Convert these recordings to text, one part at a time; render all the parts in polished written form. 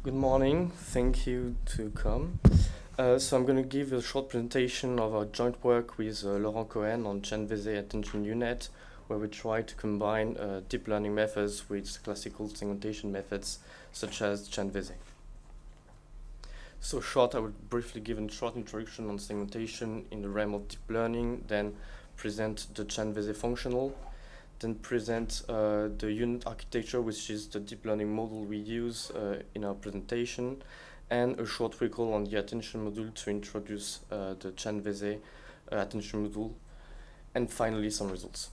Good morning, thank you to come. So I'm going to give a short presentation of our joint work with Laurent Cohen on Vese Attention U-Net, where we try to combine deep learning methods with classical segmentation methods such as Vese. So I will briefly give a short introduction on segmentation in the realm of deep learning, then present the Vese functional, then present the U-Net architecture, which is the deep learning model we use in our presentation, and a short recall on the attention module to introduce the Vese attention module, and finally some results.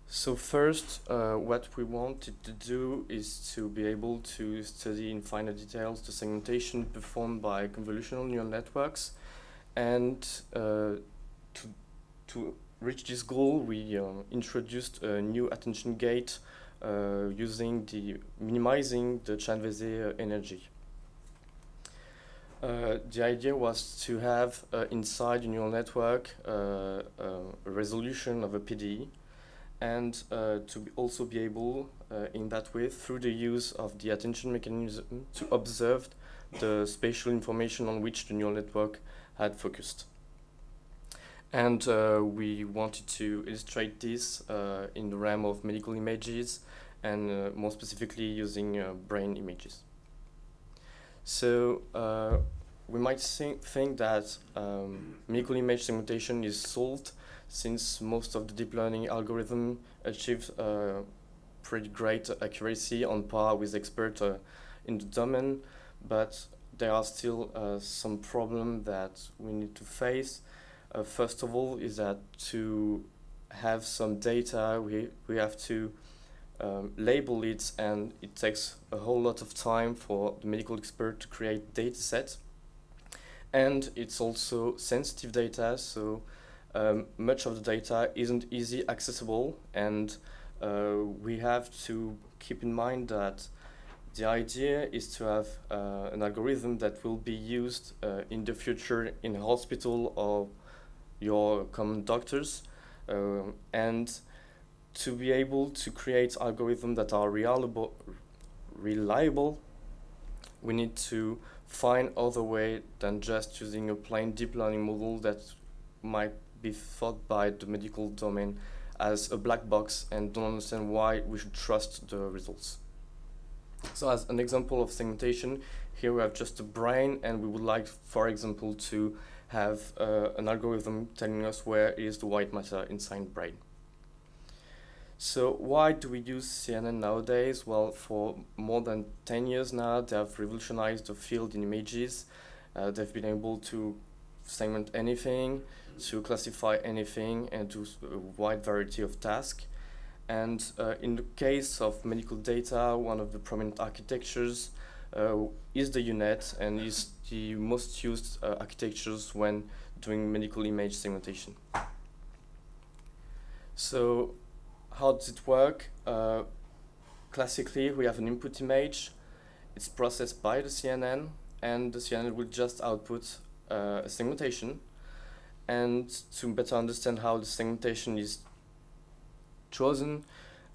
So first, what we wanted to do is to be able to study in finer details the segmentation performed by convolutional neural networks, and to reach this goal, we introduced a new attention gate minimizing the Vese energy. The idea was to have inside a neural network a resolution of a PDE, and to also be able, in that way, through the use of the attention mechanism, to observe the spatial information on which the neural network had focused. And we wanted to illustrate this in the realm of medical images, and more specifically using brain images. So we might think that medical image segmentation is solved, since most of the deep learning algorithm achieve pretty great accuracy on par with experts in the domain, but there are still some problems that we need to face. First of all, is that to have some data, we have to label it, and it takes a whole lot of time for the medical expert to create data sets. And it's also sensitive data, so much of the data isn't easy accessible, and we have to keep in mind that the idea is to have an algorithm that will be used in the future in a hospital or your common doctors, and to be able to create algorithms that are reliable, we need to find other way than just using a plain deep learning model that might be thought by the medical domain as a black box and don't understand why we should trust the results. So as an example of segmentation, here we have just a brain, and we would like, for example, to have an algorithm telling us where is the white matter inside the brain. So why do we use CNN nowadays? Well, for more than 10 years now, they have revolutionized the field in images. They've been able to segment anything, to classify anything, and do a wide variety of tasks. And in the case of medical data, one of the prominent architectures is the U-Net, and is the most used architectures when doing medical image segmentation. So how does it work? Classically, we have an input image. It's processed by the CNN, and the CNN will just output a segmentation. And to better understand how the segmentation is chosen,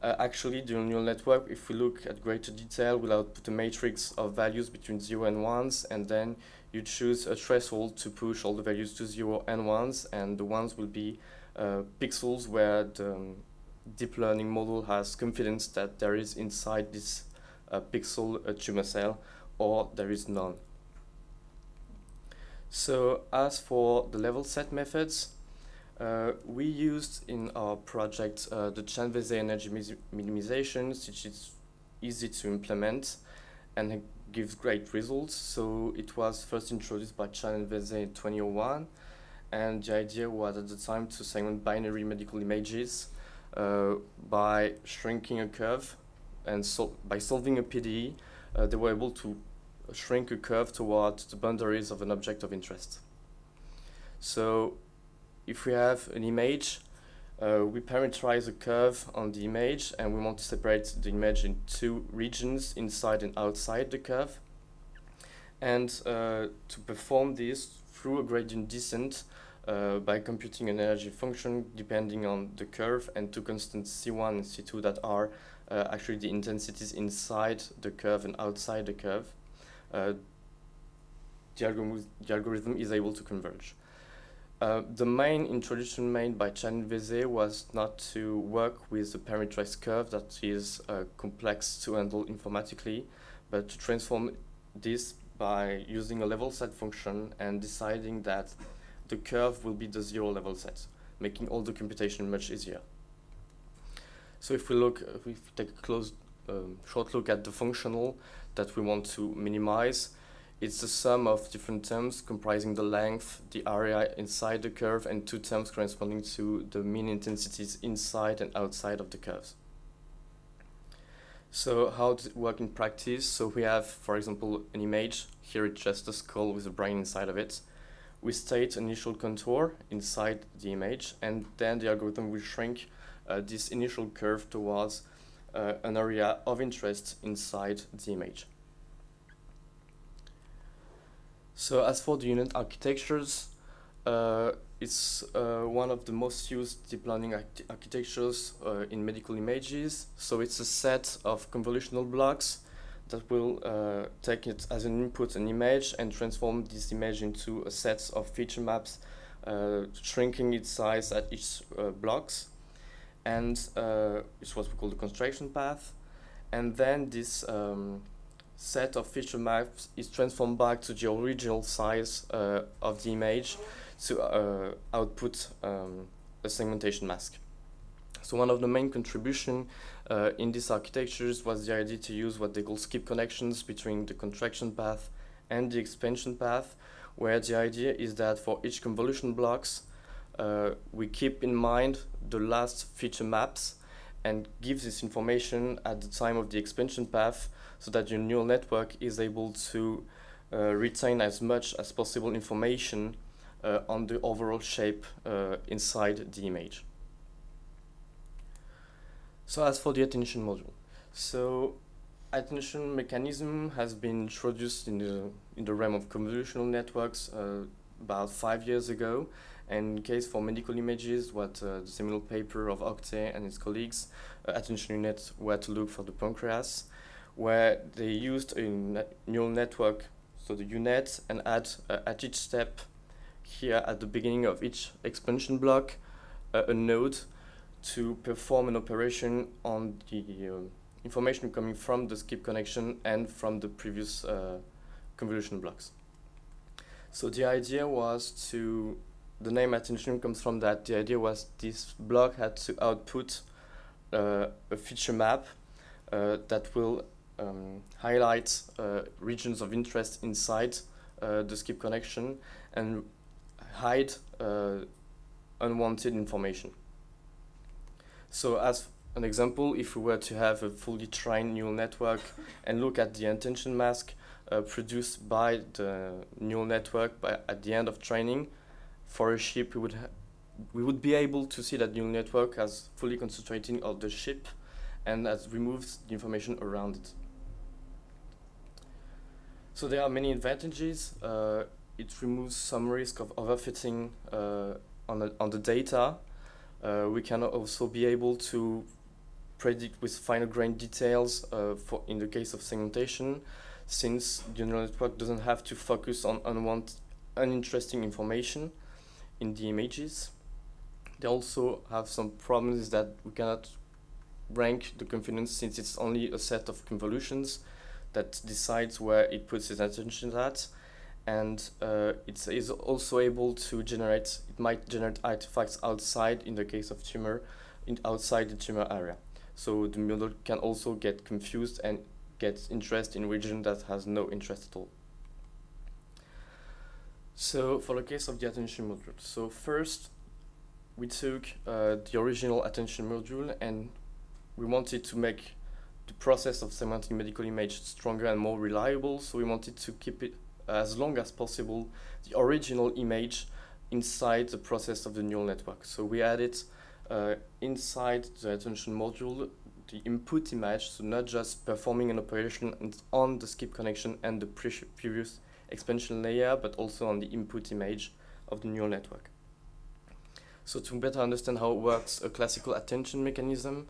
actually, the neural network, if we look at greater detail, will output a matrix of values between 0 and 1s, and then you choose a threshold to push all the values to 0 and 1s, and the ones will be pixels where the deep learning model has confidence that there is inside this pixel a tumor cell, or there is none. So as for the level set methods, we used in our project the Vese energy minimization, which is easy to implement and gives great results. So it was first introduced by Vese in 2001, and the idea was at the time to segment binary medical images by shrinking a curve, and by solving a PDE, they were able to shrink a curve towards the boundaries of an object of interest. So if we have an image, we parameterize a curve on the image, and we want to separate the image in two regions, inside and outside the curve. And to perform this through a gradient descent by computing an energy function depending on the curve and two constants C1 and C2 that are actually the intensities inside the curve and outside the curve, the algorithm is able to converge. The main introduction made by Chan and Vese was not to work with the parameterized curve that is complex to handle informatically, but to transform this by using a level set function and deciding that the curve will be the zero level set, making all the computation much easier. So if we take a short look at the functional that we want to minimize, it's the sum of different terms comprising the length, the area inside the curve, and two terms corresponding to the mean intensities inside and outside of the curves. So how does it work in practice? So we have, for example, an image. Here it's just a skull with a brain inside of it. We state an initial contour inside the image, and then the algorithm will shrink this initial curve towards an area of interest inside the image. So as for the U-Net architectures, it's one of the most used deep learning architectures in medical images. So it's a set of convolutional blocks that will take it as an input, an image, and transform this image into a set of feature maps, shrinking its size at each blocks. And it's what we call the construction path. And then this set of feature maps is transformed back to the original size of the image to output a segmentation mask. So one of the main contributions in these architectures was the idea to use what they call skip connections between the contraction path and the expansion path, where the idea is that for each convolution blocks, we keep in mind the last feature maps and give this information at the time of the expansion path, so that your neural network is able to retain as much as possible information on the overall shape inside the image. So as for the attention module, so attention mechanism has been introduced in the realm of convolutional networks about 5 years ago. And in case for medical images, what the seminal paper of Octet and his colleagues, Attention U-Net, were to look for the pancreas, where they used a neural network, so the U-Net, and at each step here at the beginning of each expansion block, a node to perform an operation on the information coming from the skip connection and from the previous convolution blocks. So the idea was to, the name attention comes from that. The idea was this block had to output a feature map that will highlight regions of interest inside the skip connection and hide unwanted information. So as an example, if we were to have a fully trained neural network and look at the attention mask produced by the neural network at the end of training, for a ship, we would be able to see that neural network has fully concentrated on the ship and has removed the information around it. So there are many advantages. It removes some risk of overfitting on the data. We can also be able to predict with finer grained details in the case of segmentation, since the neural network doesn't have to focus on uninteresting information in the images. They also have some problems that we cannot rank the confidence, since it's only a set of convolutions that decides where it puts its attention at, and it is also able to generate, it might generate artifacts outside in the case of tumor, outside the tumor area. So the model can also get confused and get interest in region that has no interest at all. So for the case of the attention module, so first we took the original attention module and we wanted to make the process of segmenting medical image stronger and more reliable, so we wanted to keep it as long as possible, the original image, inside the process of the neural network. So we added inside the attention module the input image, so not just performing an operation on the skip connection and the previous expansion layer, but also on the input image of the neural network. So to better understand how it works, a classical attention mechanism,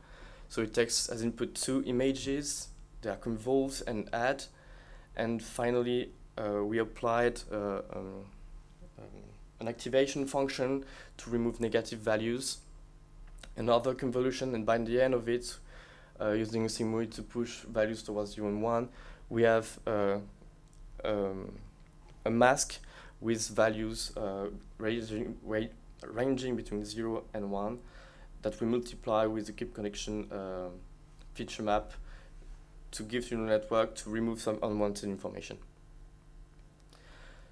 So it takes as input 2 images, they are convolved and add, and finally we applied an activation function to remove negative values, another convolution, and by the end of it, using a sigmoid to push values towards 0 and 1, we have a mask with values ranging between 0 and 1 that we multiply with the keep connection feature map to give neural network to remove some unwanted information.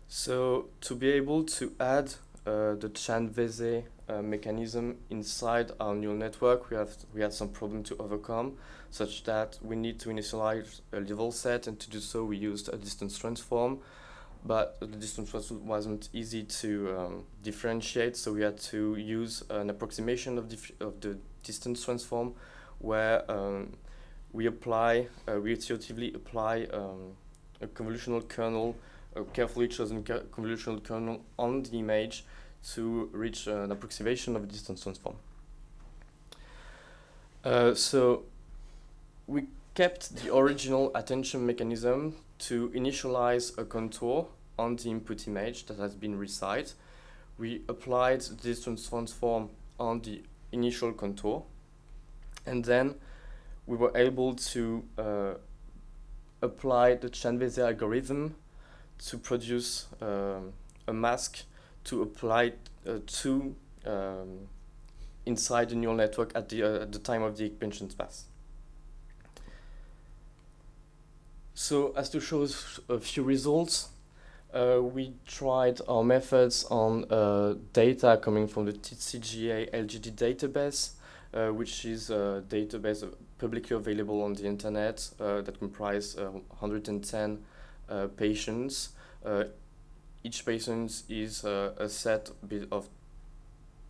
So to be able to add the Chan-Vese mechanism inside our neural network, we had some problem to overcome, such that we need to initialize a level set, and to do so we used a distance transform. But the distance transform wasn't easy to differentiate, so we had to use an approximation of the distance transform, where we iteratively apply a convolutional kernel, a carefully chosen convolutional kernel on the image to reach an approximation of a distance transform. So we kept the original attention mechanism to initialize a contour on the input image that has been resized. We applied the distance transform on the initial contour, and then we were able to apply the Chan-Vese algorithm to produce a mask to apply to inside the neural network at the time of the expansion pass. So as to show a few results, we tried our methods on data coming from the TCGA LGD database, which is a database publicly available on the internet that comprises 110 patients. Each patient is a set of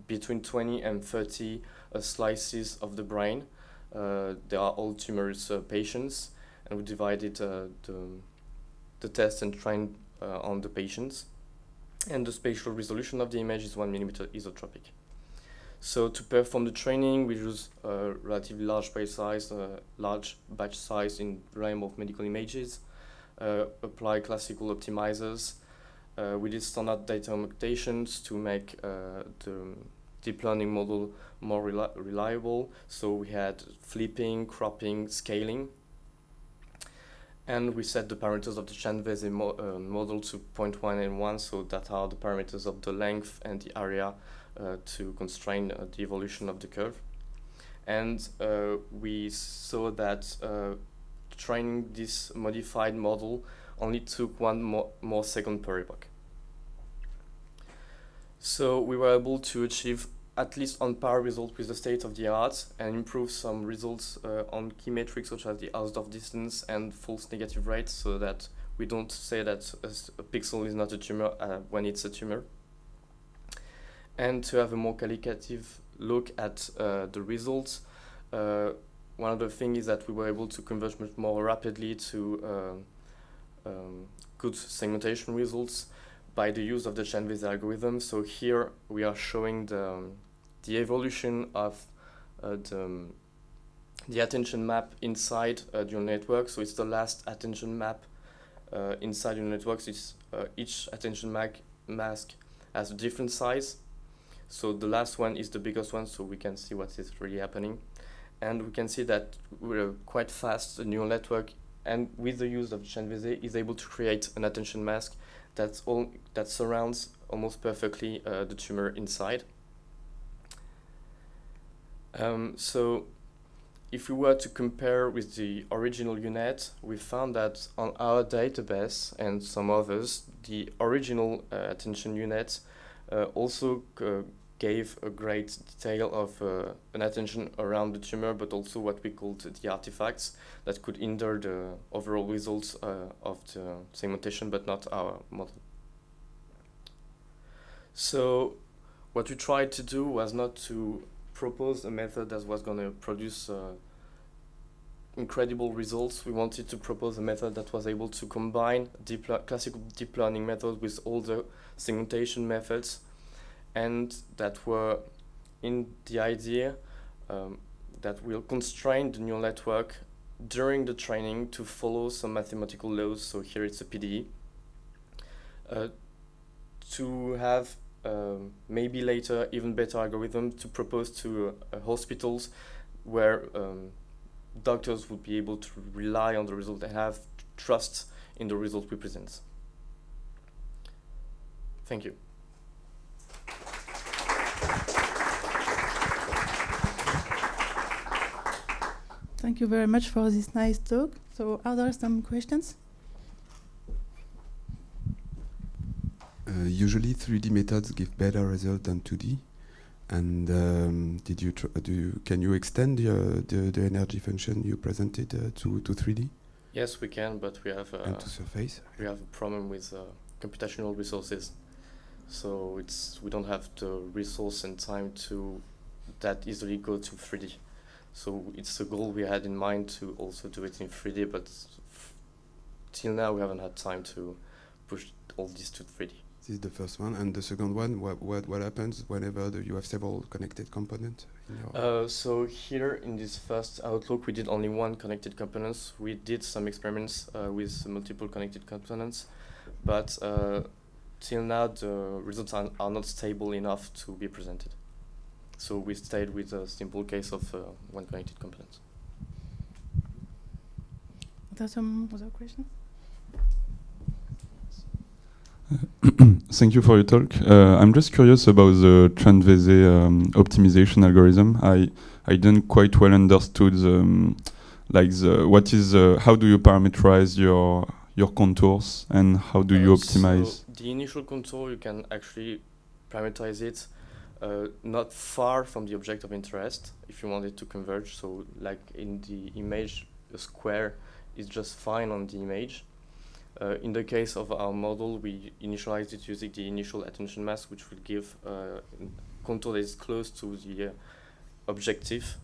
between 20 and 30 slices of the brain. They are all tumorous patients, and we divided the test and trained on the patients. And the spatial resolution of the image is 1 mm isotropic. So to perform the training, we use a relatively large batch size in the realm of medical images, apply classical optimizers. We did standard data augmentations to make the deep learning model more reliable. So we had flipping, cropping, scaling. And we set the parameters of the Chan-Vese model to 0.1 and 1, so that are the parameters of the length and the area to constrain the evolution of the curve. And we saw that training this modified model only took one more second per epoch. So we were able to achieve at least on par results with the state of the art and improve some results on key metrics such as the Hausdorff distance and false negative rate, so that we don't say that a pixel is not a tumor when it's a tumor. And to have a more qualitative look at the results, one of the things is that we were able to converge much more rapidly to good segmentation results by the use of the Chan-Vese algorithm. So here we are showing the evolution of the attention map inside your network. So it's the last attention map inside your networks. It's each attention mask has a different size. So the last one is the biggest one, so we can see what is really happening. And we can see that we're quite fast, the neural network, and with the use of Chan-Vese, is able to create an attention mask that surrounds almost perfectly the tumor inside. So if we were to compare with the original U-Net, we found that on our database and some others, the original Attention U-Net also gave a great detail of an attention around the tumor, but also what we called the artifacts that could hinder the overall results of the segmentation, but not our model. So what we tried to do was not to propose a method that was going to produce incredible results. We wanted to propose a method that was able to combine classical deep learning methods with all the segmentation methods, and that were, in the idea, that will constrain the neural network during the training to follow some mathematical laws. So here it's a PDE. To have maybe later even better algorithm to propose to hospitals where doctors would be able to rely on the result they have, trust in the result we present. Thank you. Thank you very much for this nice talk. So are there some questions? Usually 3D methods give better results than 2D. And can you extend the energy function you presented to 3D? Yes, we can, but we have and to surface. We have a problem with computational resources. So we don't have the resource and time to that easily go to 3D. So it's a goal we had in mind to also do it in 3D, but till now we haven't had time to push all this to 3D. This is the first one, and the second one. What happens whenever you have several connected components? So here in this first outlook, we did only one connected components. We did some experiments with multiple connected components, but till now the results are not stable enough to be presented. So we stayed with a simple case of one connected component. Are there some other questions? Thank you for your talk. I'm just curious about the Vese optimization algorithm. I didn't quite well understood how do you parameterize your contours and how do you optimize? So the initial contour, you can actually parameterize it not far from the object of interest if you want it to converge. So like in the image, a square is just fine on the image. In the case of our model, we initialized it using the initial attention mask, which will give a contour that is close to the objective.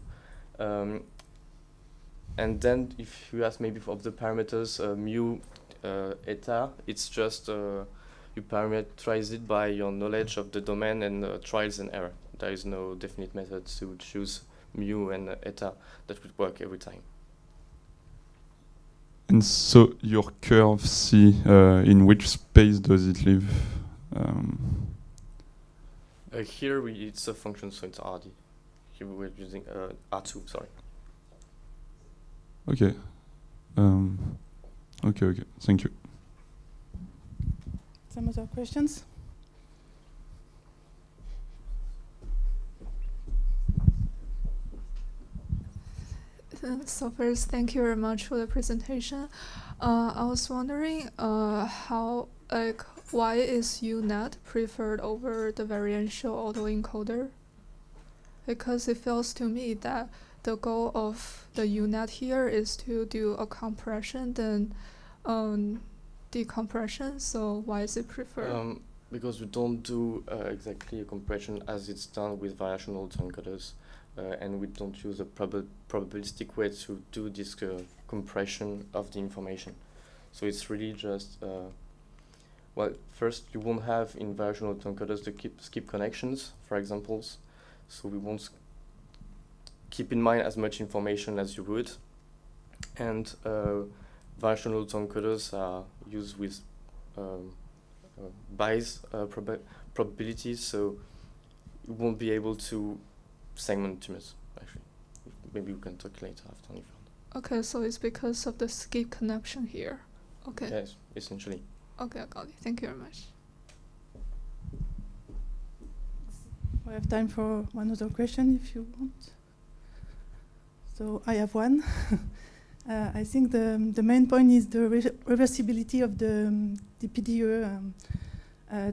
And then if you ask maybe of the parameters mu, eta, it's just you parameterize it by your knowledge of the domain and trials and error. There is no definite method to choose mu and eta that would work every time. And so your curve C, in which space does it live? Here it's a function, so it's RD. Here we're using R2, sorry. Okay. Okay, thank you. Some other questions? So first, thank you very much for the presentation. I was wondering why is U-Net preferred over the variential autoencoder? Because it feels to me that the goal of the U-Net here is to do a compression then decompression. So why is it preferred? Because we don't do exactly a compression as it's done with variational autoencoders. And we don't use a probabilistic way to do this compression of the information. So it's really just, well, first you won't have in variational autoencoders the skip connections, for examples. So we won't keep in mind as much information as you would. And variational autoencoders are used with Bayes probabilities, so you won't be able to segment tumors, actually. Maybe we can talk later after you found. Okay, so it's because of the skip connection here. Okay. Yes, essentially. Okay, I got it. Thank you very much. We have time for one other question if you want. So I have one. I think the main point is the reversibility of the PDE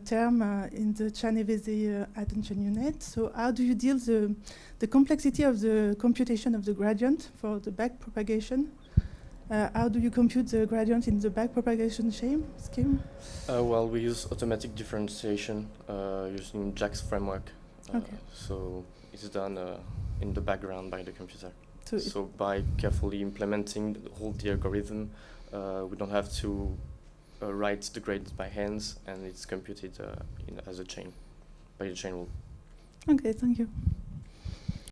term in the Vese Attention U-Net. So how do you deal the complexity of the computation of the gradient for the back propagation? How do you compute the gradient in the back propagation scheme? Well, we use automatic differentiation using Jack's framework. Okay. So it's done in the background by the computer. So by carefully implementing the algorithm, we don't have to write the grades by hands, and it's computed as a chain, by the chain rule. Okay, thank you.